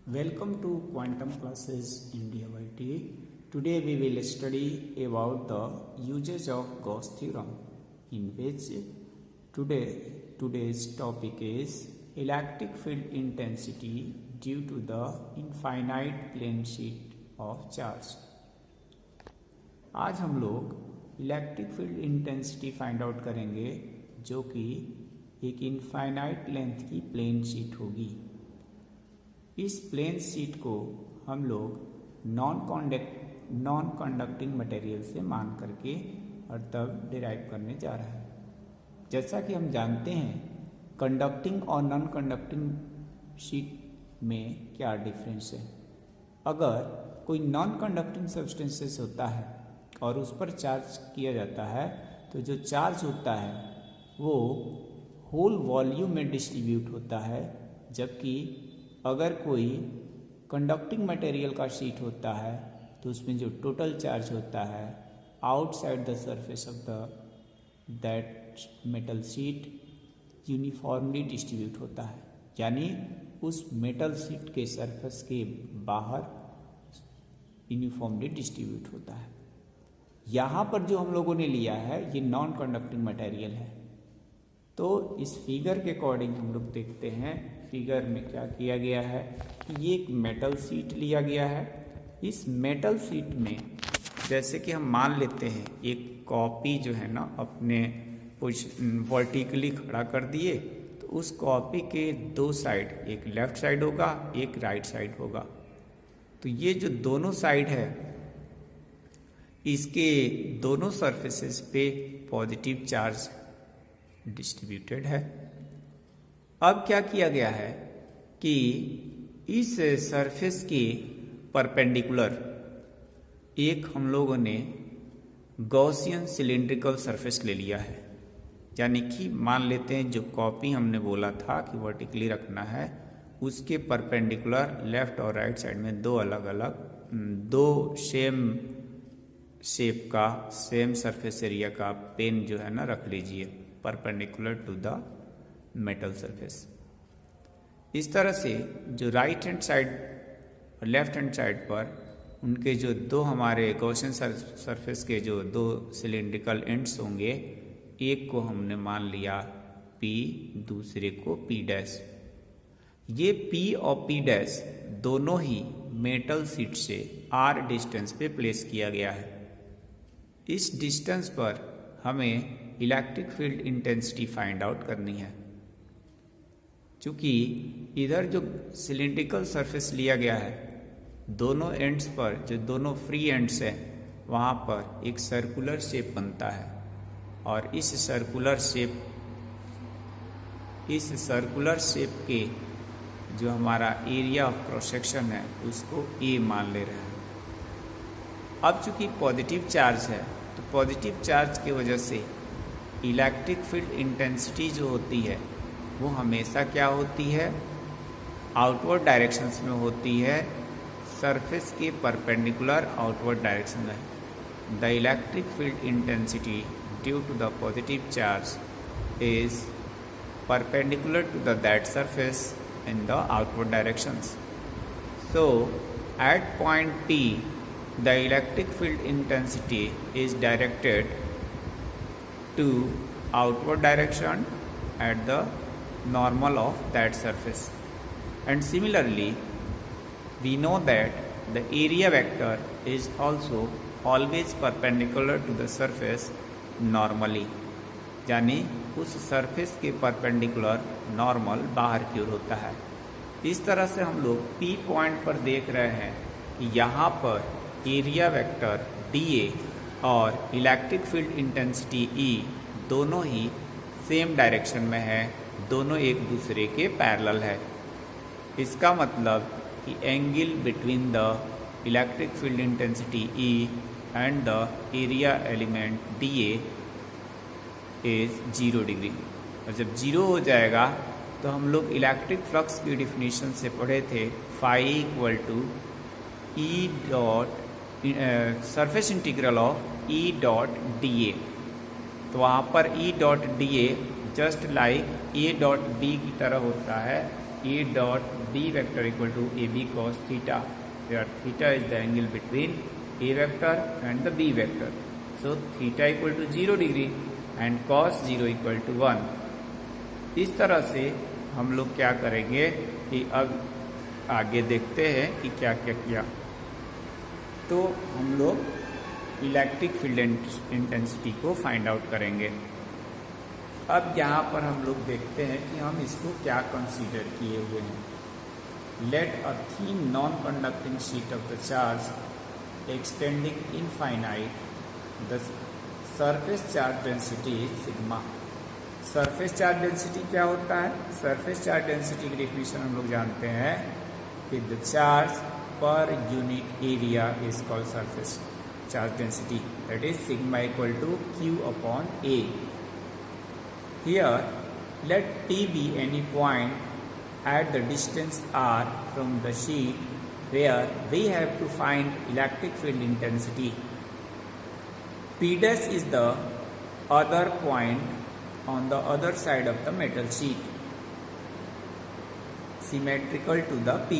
Welcome to Quantum Classes in DIY. Today we will study about the uses of Gauss theorem, in which today's topic is electric field intensity due to the infinite plane sheet of charge. आज हम लोग electric field intensity find out करेंगे जो कि एक infinite length की plane sheet होगी। इस प्लेन शीट को हम लोग नॉन कंडक्टिंग मटेरियल से मान करके और तब डिराइव करने जा रहे हैं। जैसा कि हम जानते हैं कंडक्टिंग और नॉन कंडक्टिंग शीट में क्या डिफरेंस है। अगर कोई नॉन कंडक्टिंग सब्सटेंसेस होता है और उस पर चार्ज किया जाता है तो जो चार्ज होता है वो होल वॉल्यूम में डिस्ट्रीब्यूट होता है, जबकि अगर कोई कंडक्टिंग मटेरियल का शीट होता है तो उसमें जो टोटल चार्ज होता है outside the surface of that metal sheet uniformly distribute होता है, यानी उस मेटल शीट के सरफेस के बाहर यूनिफॉर्मली डिस्ट्रीब्यूट होता है। यहाँ पर जो हम लोगों ने लिया है ये नॉन कंडक्टिंग मटेरियल है। तो इस फिगर के अकॉर्डिंग हम लोग देखते हैं फिगर में क्या किया गया है कि ये एक मेटल शीट लिया गया है। इस मेटल शीट में जैसे कि हम मान लेते हैं एक कॉपी जो है ना अपने वर्टिकली खड़ा कर दिए, तो उस कॉपी के दो साइड, एक लेफ्ट साइड होगा एक राइट साइड होगा। तो ये जो दोनों साइड है इसके दोनों सरफेसेस पे पॉजिटिव चार्ज डिस्ट्रीब्यूटेड है। अब क्या किया गया है कि इस सरफेस के परपेंडिकुलर एक हम लोगों ने गॉसियन सिलिंड्रिकल सरफेस ले लिया है, यानी कि मान लेते हैं जो कॉपी हमने बोला था कि वर्टिकली रखना है उसके परपेंडिकुलर लेफ्ट और राइट साइड में दो अलग अलग दो सेम शेप का सेम सरफेस एरिया का पेन जो है ना रख लीजिए perpendicular to the metal surface. इस तरह से जो राइट हैंड साइड और लेफ्ट हैंड साइड पर उनके जो दो हमारे गॉसियन सरफेस के जो दो सिलिंड्रिकल एंड्स होंगे, एक को हमने मान लिया P, दूसरे को P डैश। ये P और P डैश दोनों ही मेटल शीट से R डिस्टेंस पे प्लेस किया गया है। इस डिस्टेंस पर हमें electric field intensity find out करनी है। चूंकि इधर जो सिलिंड्रिकल सरफेस लिया गया है दोनों एंड्स पर जो दोनों फ्री एंड्स हैं वहाँ पर एक सर्कुलर शेप बनता है और इस सर्कुलर शेप के जो हमारा एरिया ऑफ क्रॉस सेक्शन है उसको A मान ले रहे हैं। अब चूंकि पॉजिटिव चार्ज है तो पॉजिटिव चार्ज की वजह से इलेक्ट्रिक फील्ड इंटेंसिटी जो होती है वो हमेशा क्या होती है, आउटवर्ड डायरेक्शंस में होती है, सरफेस के परपेंडिकुलर आउटवर्ड डायरेक्शन में। The electric field intensity due to the positive charge is perpendicular to that surface in the outward directions. So at point P the electric field intensity is directed to outward direction at the normal of that surface, and similarly we know that the area vector is also always perpendicular to the surface normally, यानी उस surface के perpendicular normal बाहर की ओर होता है। इस तरह से हम लोग P पॉइंट पर देख रहे हैं कि यहाँ पर एरिया वेक्टर dA और इलेक्ट्रिक फील्ड इंटेंसिटी E दोनों ही सेम डायरेक्शन में है, दोनों एक दूसरे के पैरेलल है। इसका मतलब कि angle between the electric field intensity E and the area element dA is 0 degree. और जब 0 हो जाएगा तो हम लोग इलेक्ट्रिक फ्लक्स की डिफिनीशन से पढ़े थे phi equal to E dot surface integral of E dot D A. तो वहाँ पर E dot D A just like A dot B की तरह होता है, A dot B vector equal to AB cos theta, where theta is the angle between A vector and the B vector. So theta equal to 0 degree and cos 0 equal to 1. इस तरह से हम लोग क्या करेंगे कि अब आगे देखते हैं कि क्या क्या किया। तो हम लोग इलेक्ट्रिक फील्ड इंटेंसिटी को फाइंड आउट करेंगे। अब यहाँ पर हम लोग देखते हैं कि हम इसको क्या कंसीडर किए हुए हैं। Let a thin non conducting sheet of the charge extending infinite, the surface charge density is sigma. Surface charge density क्या होता है? सरफेस चार्ज डेंसिटी की डेफिनेशन हम लोग जानते हैं कि the charge per unit area is called surface charge density, that is sigma equal to Q upon A। Here, let P be any point at the distance r from the sheet where we have to find electric field intensity. P dash is the other point on the other side of the metal sheet, symmetrical to the P.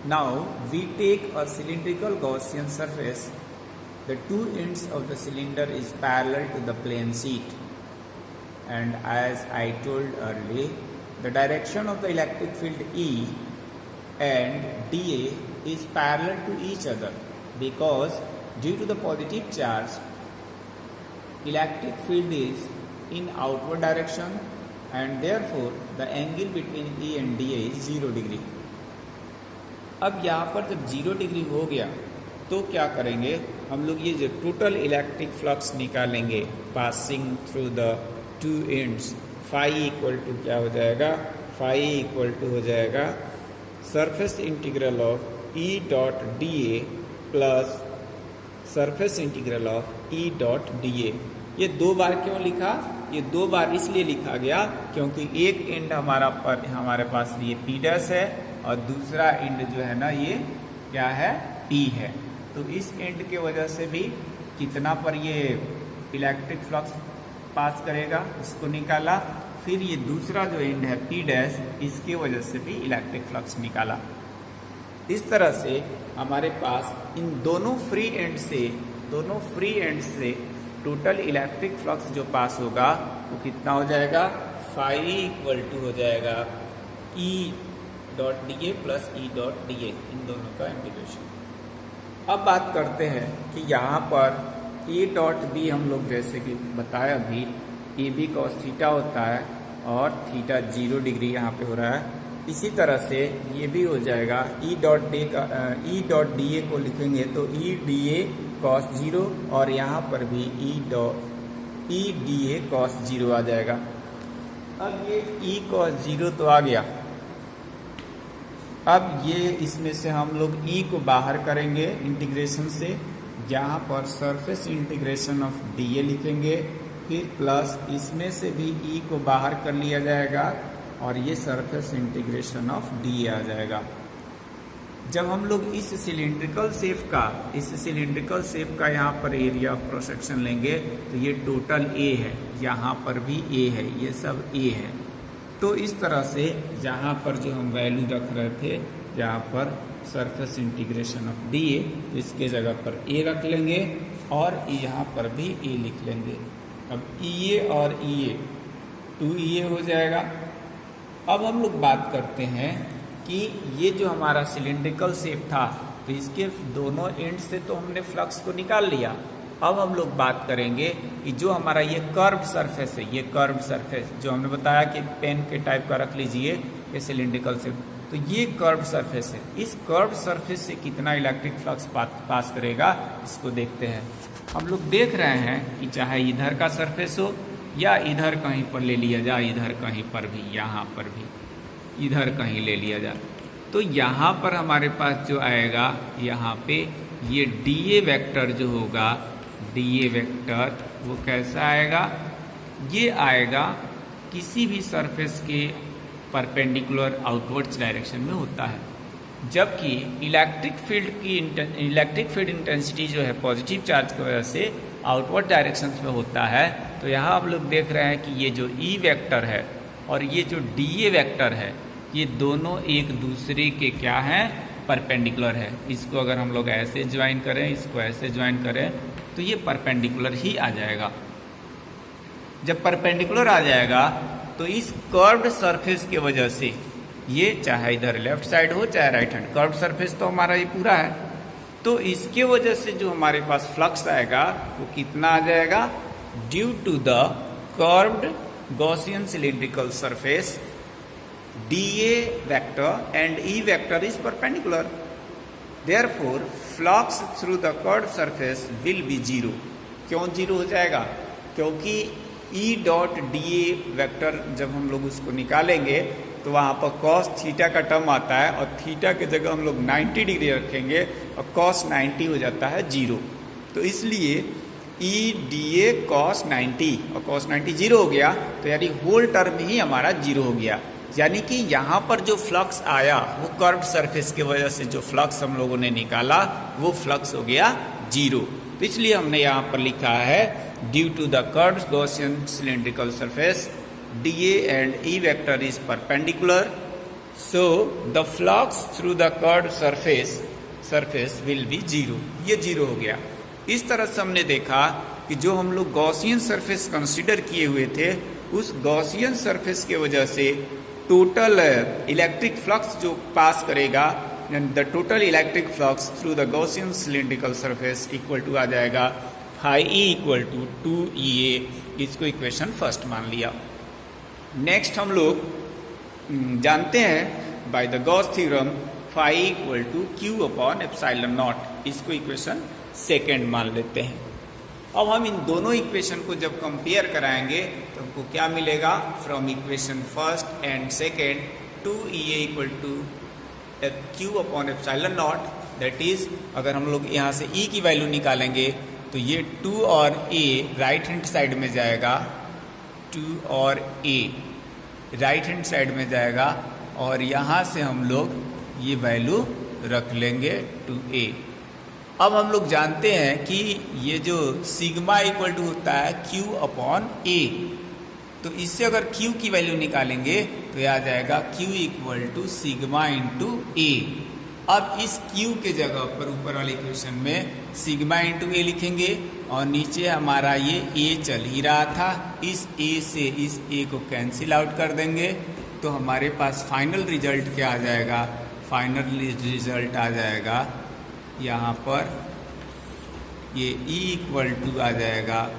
Now, we take a cylindrical Gaussian surface. The two ends of the cylinder is parallel to the plane sheet. And as I told earlier, the direction of the electric field E and dA is parallel to each other because due to the positive charge, electric field is in outward direction and therefore the angle between E and dA is 0 degree. अब यहाँ पर जब 0 degree हो गया तो क्या करेंगे हम लोग, ये जो टोटल इलेक्ट्रिक फ्लक्स निकालेंगे passing through the two ends, phi equal to क्या हो जाएगा? फाई इक्वल टू हो जाएगा surface integral of E dot dA plus surface integral of E dot dA। ये दो बार क्यों लिखा? ये दो बार इसलिए लिखा गया क्योंकि एक एंड हमारे पास ये P डैश है और दूसरा एंड जो है ना ये क्या है? P है। तो इस एंड के वजह से भी कितना पर ये इलेक्ट्रिक फ्लक्स पास करेगा उसको निकाला, फिर ये दूसरा जो एंड है P डैश, इसके वजह से भी इलेक्ट्रिक फ्लक्स निकाला। इस तरह से हमारे पास इन दोनों फ्री एंड से टोटल इलेक्ट्रिक फ्लक्स जो पास होगा वो कितना हो जाएगा? फाई इक्वल टू हो जाएगा E dot dA plus E dot dA, इन दोनों का इंटीग्रेशन। अब बात करते हैं कि यहाँ पर A डॉट B हम लोग जैसे कि बताया अभी AB cos थीटा होता है और थीटा 0 डिग्री यहाँ पे हो रहा है। इसी तरह से ये भी हो जाएगा E डॉट dA को लिखेंगे तो E dA cos 0 और यहाँ पर भी E dA cos 0 आ जाएगा। अब ये E cos 0 तो आ गया। अब ये इसमें से हम लोग E को बाहर करेंगे इंटीग्रेशन से, यहाँ पर सरफेस इंटीग्रेशन ऑफ dA लिखेंगे, फिर प्लस इसमें से भी E को बाहर कर लिया जाएगा और ये सरफेस इंटीग्रेशन ऑफ dA आ जाएगा। जब हम लोग इस सिलिंड्रिकल शेप का यहाँ पर एरिया ऑफ क्रॉस सेक्शन लेंगे तो ये टोटल A है, यहाँ पर भी A है, ये सब A है। तो इस तरह से जहाँ पर जो हम वैल्यू रख रहे थे, यहाँ पर सरफेस इंटीग्रेशन ऑफ dA, इसके जगह पर A रख लेंगे और यहाँ पर भी A लिख लेंगे। अब EA और EA 2EA हो जाएगा। अब हम लोग बात करते हैं कि ये जो हमारा सिलिंड्रिकल शेप था तो इसके दोनों एंड से तो हमने फ्लक्स को निकाल लिया। अब हम लोग बात करेंगे कि जो हमारा ये कर्व सरफेस है, ये कर्व सरफेस जो हमने बताया कि पेन के टाइप का रख लीजिए ये सिलिंड्रिकल शेप, तो ये कर्व सरफेस है। इस कर्व सरफेस से कितना इलेक्ट्रिक फ्लक्स पास करेगा इसको देखते हैं। हम लोग देख रहे हैं कि चाहे इधर का सरफेस हो या इधर कहीं पर ले लिया जाए, इधर कहीं पर भी, यहाँ पर भी, इधर कहीं ले लिया जाए, तो यहाँ पर हमारे पास जो आएगा, यहाँ पे ये dA वेक्टर जो होगा, dA वेक्टर वो कैसा आएगा? ये आएगा किसी भी सरफेस के परपेंडिकुलर आउटवर्ड्स डायरेक्शन में होता है, जबकि इलेक्ट्रिक फील्ड इंटेंसिटी जो है पॉजिटिव चार्ज की वजह से आउटवर्ड डायरेक्शन में होता है। तो यहाँ हम लोग देख रहे हैं कि ये जो E वेक्टर है और ये जो dA वेक्टर है ये दोनों एक दूसरे के क्या हैं, परपेंडिकुलर है। इसको अगर हम लोग ऐसे ज्वाइन करें, इसको ऐसे ज्वाइन करें, तो ये परपेंडिकुलर ही आ जाएगा। जब परपेंडिकुलर आ जाएगा तो इस कर्व्ड सरफेस की वजह से ये चाहे इधर लेफ्ट साइड हो चाहे राइट हैंड, कर्व्ड सरफेस तो हमारा ये पूरा है, तो इसके वजह से जो हमारे पास फ्लक्स आएगा वो कितना आ जाएगा, due to the curved Gaussian cylindrical surface dA vector and E vector is perpendicular. Therefore, flux through the curved surface will be 0. क्यों 0 हो जाएगा, क्योंकि E डॉट dA वेक्टर जब हम लोग उसको निकालेंगे तो वहाँ पर cos थीटा का टर्म आता है और थीटा की जगह हम लोग 90 डिग्री रखेंगे और cos 90 हो जाता है 0। तो इसलिए E dA cos 90 और cos 90 0 हो गया, तो यानी होल टर्म ही हमारा 0 हो गया। यानी कि यहाँ पर जो फ्लक्स आया वो कर्व्ड सरफेस की वजह से जो फ्लक्स हम लोगों ने निकाला वो फ्लक्स हो गया 0। तो इसलिए हमने यहाँ पर लिखा है due to the curved Gaussian cylindrical surface dA and E vector is perpendicular, so the flux through the curved surface will be 0। ये 0 हो गया। इस तरह से हमने देखा कि जो हम लोग गॉसियन सरफेस कंसिडर किए हुए थे उस गॉसियन सरफेस की वजह से टोटल इलेक्ट्रिक फ्लक्स जो पास करेगा, the total electric flux through the Gaussian cylindrical surface equal to आ जाएगा phi E equal to 2EA। इसको इक्वेशन फर्स्ट मान लिया। नेक्स्ट हम लोग जानते हैं by the Gauss theorem phi equal to Q upon epsilon naught. इसको इक्वेशन सेकेंड मान लेते हैं। अब हम इन दोनों इक्वेशन को जब कंपेयर कराएंगे तो हमको क्या मिलेगा, from equation first and second 2EA equal to Q upon epsilon naught, that is अगर हम लोग यहाँ से E की वैल्यू निकालेंगे तो ये 2 और A राइट हैंड साइड में जाएगा, 2 और A राइट हैंड साइड में जाएगा और यहाँ से हम लोग ये वैल्यू रख लेंगे 2A। अब हम लोग जानते हैं कि ये जो सिग्मा इक्वल टू होता है Q अपॉन A, तो इससे अगर Q की वैल्यू निकालेंगे तो यह आ जाएगा Q equal to sigma into A। अब इस Q के जगह पर ऊपर वाले इक्वेशन में सिग्मा इंटू A लिखेंगे और नीचे हमारा ये A चल ही रहा था, इस A से इस A को कैंसिल आउट कर देंगे तो हमारे पास फाइनल रिजल्ट क्या आ जाएगा, फाइनल रिजल्ट आ जाएगा यहाँ पर ये E इक्वल टू आ जाएगा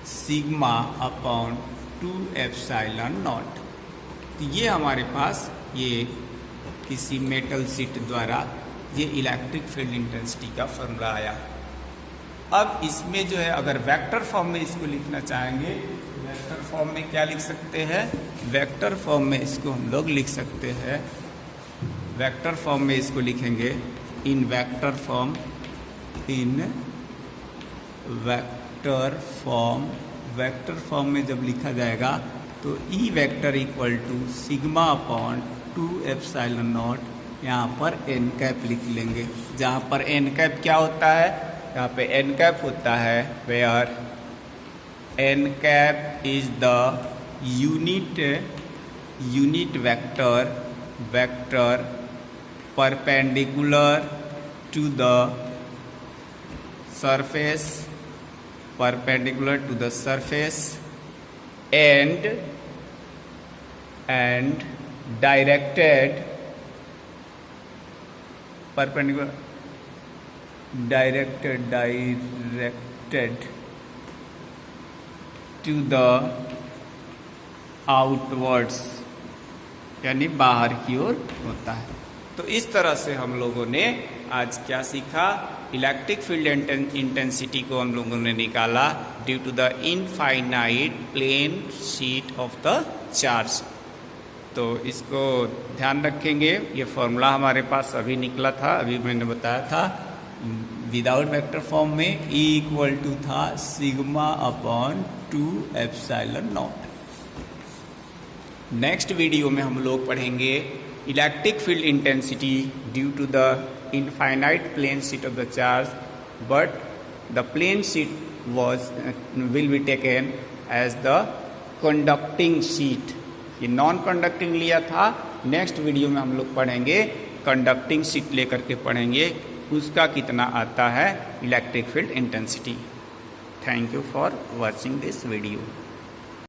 सिग्मा अपॉन 2 एप्सिलॉन नॉट। तो ये हमारे पास ये किसी मेटल शीट द्वारा ये इलेक्ट्रिक फील्ड इंटेंसिटी का फॉर्मूला आया। अब इसमें जो है अगर वेक्टर फॉर्म में इसको लिखना चाहेंगे, वेक्टर फॉर्म में क्या लिख सकते हैं, वेक्टर फॉर्म में इसको हम लोग लिख सकते हैं, वेक्टर फॉर्म में इसको लिखेंगे in vector form, in vector form में जब लिखा जाएगा तो E vector equal to sigma upon 2 epsilon naught, यहाँ पर n कैप लिख लेंगे, जहाँ पर n कैप क्या होता है, यहाँ पे n कैप होता है where n cap is the unit vector perpendicular to the surface and directed to the outwards, यानी बाहर की ओर होता है। तो इस तरह से हम लोगों ने आज क्या सीखा, इलेक्ट्रिक फील्ड इंटेंसिटी को हम लोगों ने निकाला due to the infinite plane sheet of the charge. तो इसको ध्यान रखेंगे, ये फॉर्मूला हमारे पास अभी निकला था, अभी मैंने बताया था विदाउट वेक्टर फॉर्म में E इक्वल टू था sigma upon 2 epsilon naught. Next video में हम लोग पढ़ेंगे electric field intensity due to the infinite plane sheet of the charge, but the plane sheet will be taken as the conducting sheet. ये non conducting लिया था next video में हम लोग पढ़ेंगे कंडक्टिंग शीट लेकर के पढ़ेंगे उसका कितना आता है electric field intensity. Thank you for watching this video.